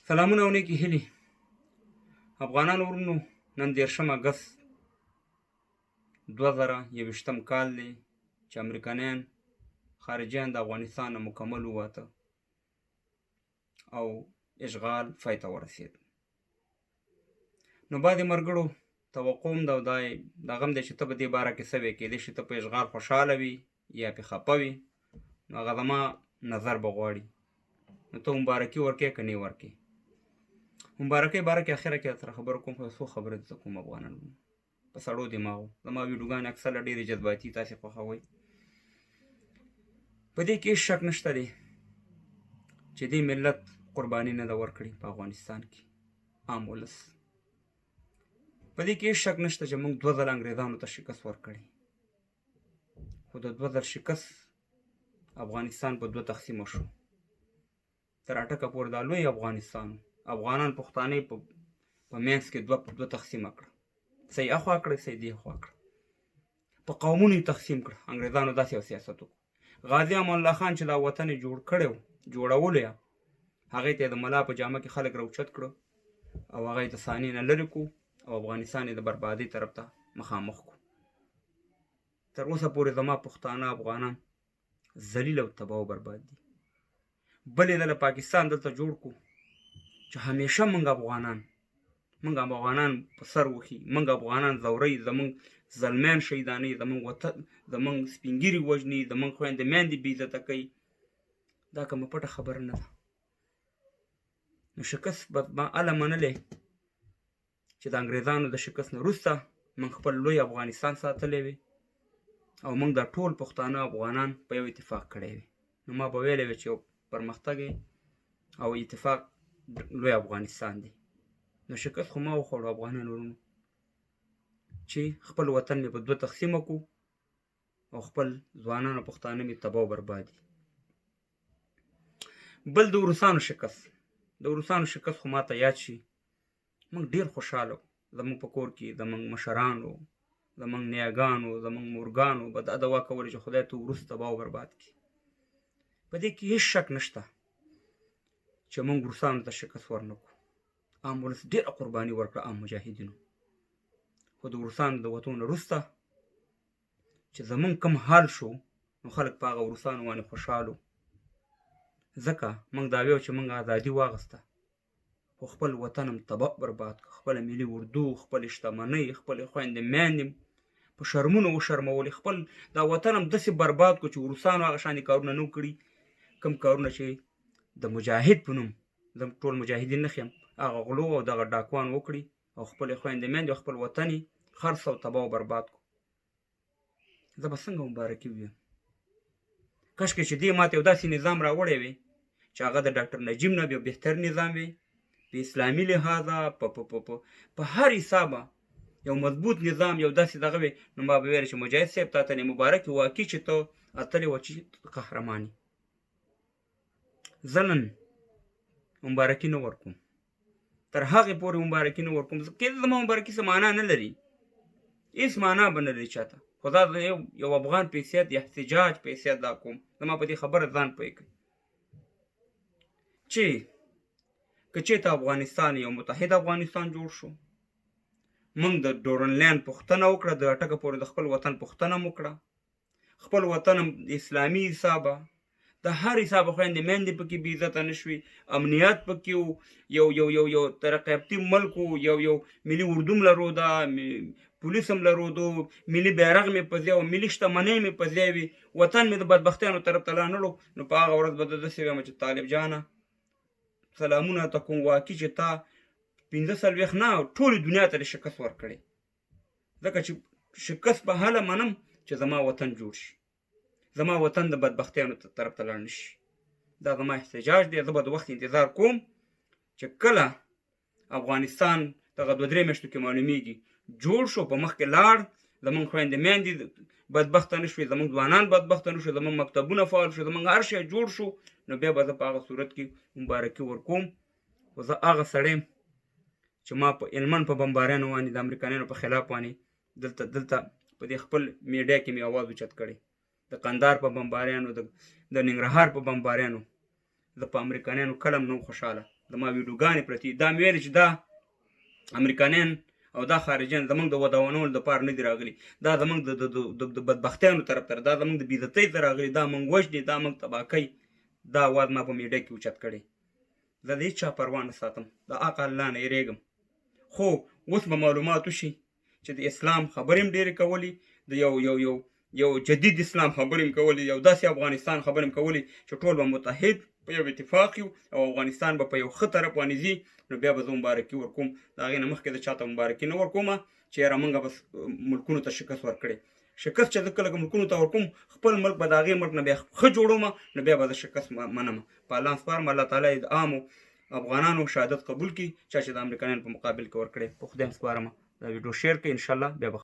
سلامونه او نیکې هیلې افغانانو ورونو، نن 13 اګست 2021 کال دی چې امریکایان خارجیان د افغانستان نه مکمل وواته او اشغال پای ته ورسېد. نو بعضې ملګرو توقع هم ده او دغه هم دی چې ته په دې باره کې څه وایې، کېدای شي ته په اشغال خوشحاله وي یا پې خفه وي. نو هغه زما نظر به غواړي، نو ته مبارکي ورکې که نه ورکې. مبارکۍ باره کې اخره کې سره خبرو کوم، خو څو خبرې درته کوم افغانانو په سړو دماغو. زما ویډیوګانې اکثره ډېرې جذباتي، تاسې خوښوئ. په دې کې هېڅ شک نشته دی چې دې ملت قرباني نه ده ورکړې په افغانستان کې، عام ولس. په دې کې هېڅ شک نشته چې موږ 2 ځله انګریزانو ته شکست ورکړی، خو د 2 ځل شکست افغانستان په 2 تقسیمه شو. تر اټکه پورې دا لوی افغانان پښتانه په منځ کې 2 تقسیمه کړه، صحیح اخوا کړه، صحیح دی اخوا کړه، په قومونو یې تقسیم کړه. انګریزانو داسې یو سیاست وکړو. غازي امان الله خان چې دا وطن یې جوړولو یا هغې ته یې د ملا په جامه کې خلک راوچت کړه او هغه یې د صحنې نه لرې کړو او افغانستان یې د بربادۍ طرف ته مخامخ کړو. تر اوسه پورې زما پښتانه افغانان ذلیل او تباه او برباد دي. بلې ځله پاکستان دلته جوړ کړو چې همیشه موږ افغانان په سر وخي، موږ افغانان ځوروي، زموږ زلمیان شهیدانوي، زموږ وطن، زموږ سپین ږیري وژني، زموږ خویندې میندې بې عزته کوي. دا کومه پټه خبره نه ده. نو شکست به ما هله منلی چې د انګریزانو د شکست نه وروسته موږ خپل لوی افغانستان ساتلی وي او موږ دا ټول پښتانه افغانان په یو اتفاق کړی وي. نو ما به ویلی وي چې یو پرمختګ او اتفاق لوی افغانستان دی. نو شکست خو ما وخوړو افغانانو ورونو چې خپل وطن مې په 2 تقسیمه کړو او خپل ځوانان او پښتانه مې تباه او برباد دي. بل د روسانو شکست خو ما ته یاد شي، موږ ډېر خوشحاله وو. زموږ په کور کې زموږ مشرانو، زموږ نیاګانو، زموږ مورګانو به دا دعا کولې چې خدای ته وروسته تباه او برباد کړي. په دې کې هېڅ شک نشته چې موږ روسانو ته شکست ورنه کړو. عام ولس ډېره قرباني ورکړه، عام مجاهدینو. خو د روسانو د وتو نه وروسته چې زموږ کم حال شو، نو خلک په هغه روسانو باندې خوشحال وو، ځکه موږ دا ویو چې موږ ازادي واخیسته، خو خپل وطن هم تباه برباد کړه. خپله ملي اردو، خپلې شتمنۍ، خپلې خویندې میندې په شرمونو وشرمولې. خپل دا وطن هم داسې برباد کړو چې روسانو هغه شانې کارونه نه کړي کوم کارونه چې د مجاهد په نوم، زه ټول مجاهدین نه ښیم، هغه غلو او دغه ډاکوان وکړي او خپلې خویندې میندې او خپل وطن یې خرڅ او تباه او برباد کړو. زه به څنګه مبارکي ووایم؟ کاشکې چې دې ماته یو داسې نظام راوړی وي چې هغه د ډاکټر نجیب نه یو بهتر نظام وي، په اسلامي لحاظه په هر حسابه یو مضبوط نظام، یو داسې دغه وي. نو ما به ویل چې مجاهد صاحب تا ته مبارک واقع چې ته اتلې وه چې قهرمان. زه نن مبارکي نه ورکوم، تر هغې پورې مبارکي نه ورکوم. کېدای زما مبارکي څه معنا نه لري، هېڅ معنا به نه لري چاته. خو دا د یو افغان په حیثیت، د احتجاج په حیثیت دا کوم. زما په دې خبره ځان پوه کړئ چې که چېرته افغانستان یو متحد افغانستان جوړ شو، موږ د ډورنلاند پوښتنه وکړه، د اټکه پورې د خپل وطن پوښتنه مو وکړه، خپل وطن هم د اسلامي حسابه د هر حسابه خویندې میندې پکې بې عزته نه شوي، امنیت پکې و، یو ترقیافتي ملک و، یو ملي اردو م لرو، دا پولیس هم لرو، ملي بیرغ مې په ځای و، ملي شتمنۍ مې په ځای وي، وطن مې د بدبختیانو طرف ته لا نه وړو. نو په هغه ورځ به داسې وایم چې طالب جانه سلامونه ته کوم، واقع چې تا 45 نه ټولې دنیا ته شکست ورکړی. ځکه چې شکست به هله منم چې زما وطن جوړ شي، زما وطن د بدبختیانو طرف ته لاړ نه شي. دا زما احتجاج دی. زه به د وخت انتظار کوم چې کله افغانستان دغه 2-3 میاشتو کې معلومیږي جوړ شو، په مخ کې لاړ، زموږ خویندې میندې بدبخته نه شوې، زموږ ځوانان بدبخته نه شوې، زموږ مکتبونه فعال شو، زموږ هر شی جوړ شو، نو بیا به زه په هغه صورت کې مبارکي ورکوم. خو زه هغه سړی یم چې ما په هلمند په بمباریانو باندې د امریکایانو په خلاف باندې دلته په دې خپل میډیا کې مې اواز اوچت کړی، د قندهار په بمباریانو، د ننګرهار په بمباریانو. زه په امریکایانو کله هم نه وم خوشحاله، زما ویډیوګانې پرتې دا مې ویلې چې دا امریکایان او دا خارجیان زمونږ د ودانولو دپاره نه دي راغلي، دا زمونږ د بدبختیانو طرف ته دا زمونږ د بېعزتۍ ته راغلي، دا موږ وژني، دا موږ تباه کوي. دا اواز ما په میډیا کې اوچت کړی. زه د هېڅ چا پروا نه ساتم، د حق الله نه یېرېږم. خو اوس به معلومات وشي چې د اسلام خبرې هم ډېرې کولې، د یو جدید اسلام خبرې هم کولې، یو داسې افغانستان خبرې هم کولې چې ټول به متحد په یو اتفاق یو او افغانستان به په یو ښه طرف باندې ځي. نو بیا به زه مبارکي ورکوم. د هغې نه مخکې زه چاته مبارکي نه ورکومه چې یاره موږ به ملکونو ته شکست ورکړی. شکست چې زه کله ملکونو ته ورکوم، خپل ملک به د هغې ملک نه بیا ښه جوړومه، نو بیا به زه شکست منم. په الله سپارم. الله تعالی د عامو افغانانو شهادت قبول کړي، چا چې د امریکایانو په مقابل کې ورکړی. په خدای سپارم. دا ویډیو شیر کړئ، انشاءالله بیا به